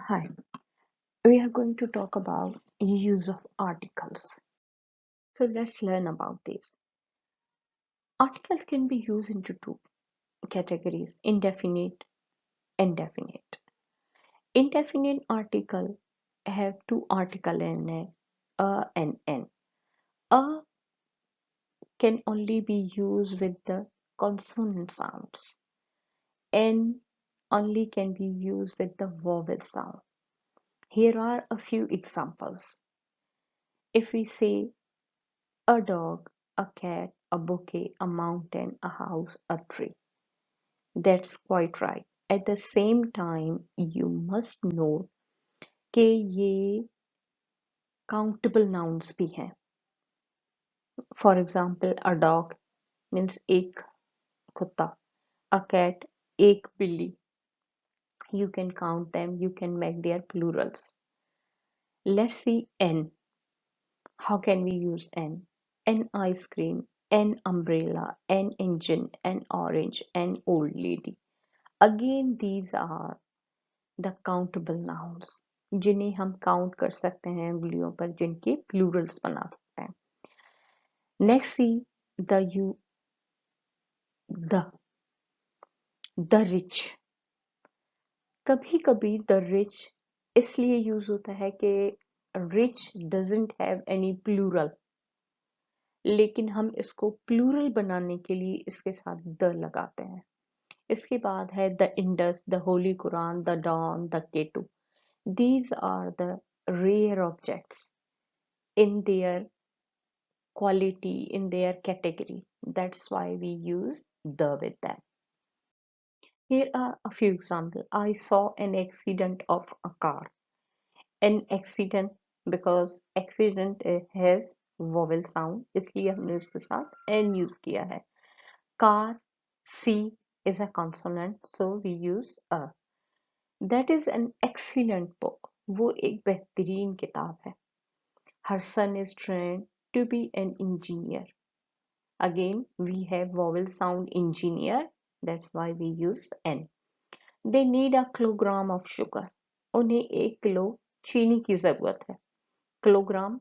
Hi, we are going to talk about use of articles. So let's learn about this. Articles can be used into two categories: indefinite and definite. Indefinite article have two articles in it, a and n. A can only be used with the consonant sounds. N only can be used with the vowel sound. Here are a few examples. If we say a dog, a cat, a bouquet, a mountain, a house, a tree. That's quite right. At the same time, you must know कि ये countable nouns भी हैं. For example, a dog means एक कुत्ता, a cat एक बिल्ली. You can count them, you can make their plurals. Let's see N. How can we use N? An ice cream, an umbrella, an engine, an orange, an old lady. Again, these are the countable nouns जिन्हें हम count कर सकते हैं उंगलियों पर, जिनके Plurals बना सकते हैं. Next see the rich. कभी कभी द रिच इसलिए यूज होता है कि rich doesn't have any plural, लेकिन हम इसको प्लूरल बनाने के लिए इसके साथ द लगाते हैं. इसके बाद है the Indus, the holy Quran, the Dawn, the K two. These are the rare objects in their quality, in their category. That's why we use the with them. Here are a few examples. I saw an accident of a car. An accident because accident has vowel sound, इसलिए हमने उसके साथ n use किया है. Car, C is a consonant, so we use a. That is an excellent book. वो एक बेहतरीन किताब है. Her son is trained to be an engineer. Again, we have vowel sound engineer. That's why we use N. They need a kilogram of sugar. उन्हें 1 kilo चीनी की जरूरत है. Kilogram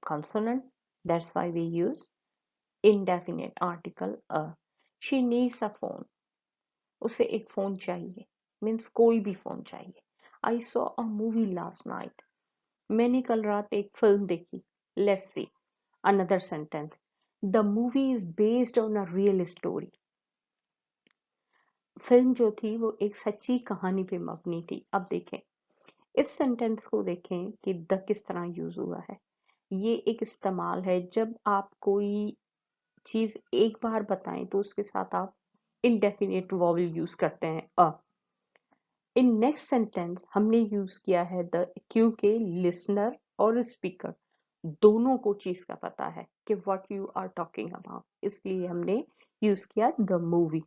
consonant. That's why we use indefinite article a. She needs a phone. उसे एक phone चाहिए. Means कोई भी फोन चाहिए. I saw a movie last night. मैंने कल रात एक फिल्म देखी. Let's see another sentence. The movie is based on a real story. Film जो थी वो एक सच्ची कहानी पे मबनी थी. अब देखें इस सेंटेंस को, देखें कि द किस तरह यूज हुआ है. ये एक इस्तेमाल है जब आप कोई चीज एक बार बताएं तो उसके साथ आप इनडेफिनेट वॉवल यूज करते हैं अ. इन नेक्स्ट सेंटेंस हमने यूज किया है द, क्योंकि लिसनर और स्पीकर दोनों को चीज का पता है कि what you are talking about, इसलिए हमने यूज किया the movie.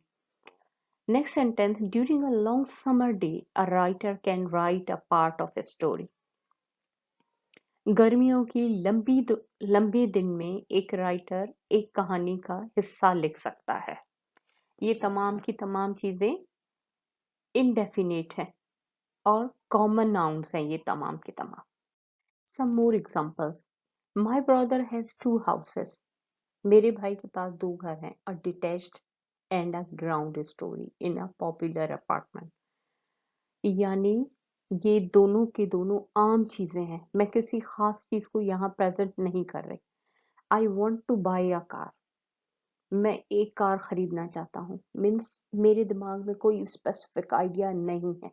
Next sentence, during a long summer day, a writer can write a part of a story. गर्मियों की लंबे दिन में एक राइटर एक कहानी का हिस्सा लिख सकता है. ये तमाम की तमाम चीजें indefinite हैं और common nouns हैं ये तमाम की तमाम. Some more examples. My brother has 2 houses. मेरे भाई के पास 2 घर हैं. A detached and a ground story in a popular apartment. यानी ये दोनों के दोनों आम चीजें हैं. मैं किसी खास चीज को यहाँ प्रेजेंट नहीं कर रही. आई want to by a car. मैं एक कार खरीदना चाहता हूँ. मीन्स मेरे दिमाग में कोई स्पेसिफिक आइडिया नहीं है.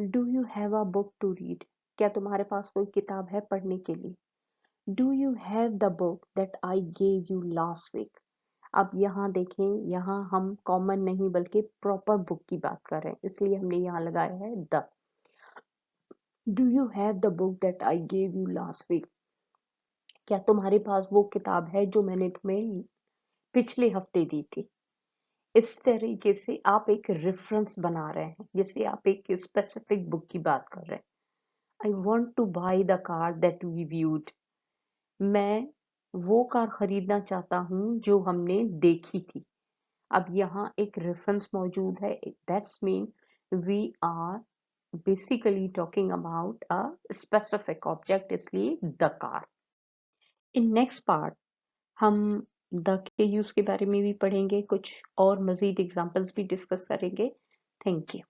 Do you have a book to read. क्या तुम्हारे पास कोई किताब है पढ़ने के लिए. Do you have the book that I gave you last week. अब यहाँ देखें, यहाँ हम कॉमन नहीं बल्कि प्रॉपर बुक की बात कर रहे हैं, इसलिए हमने यहाँ लगाया है the. Do you have the book that I gave you last week? क्या तुम्हारे पास वो किताब है जो मैंने तुम्हें पिछले हफ्ते दी थी. इस तरीके से आप एक रेफरेंस बना रहे हैं, जैसे आप एक स्पेसिफिक बुक की बात कर रहे हैं. I want to buy the car that we viewed. मैं वो कार खरीदना चाहता हूँ जो हमने देखी थी. अब यहाँ एक रेफरेंस मौजूद है. That's mean we are basically talking about a specific object, इसलिए the car. In next part हम द के यूज के बारे में भी पढ़ेंगे, कुछ और मजीद एग्जांपल्स भी डिस्कस करेंगे. Thank you.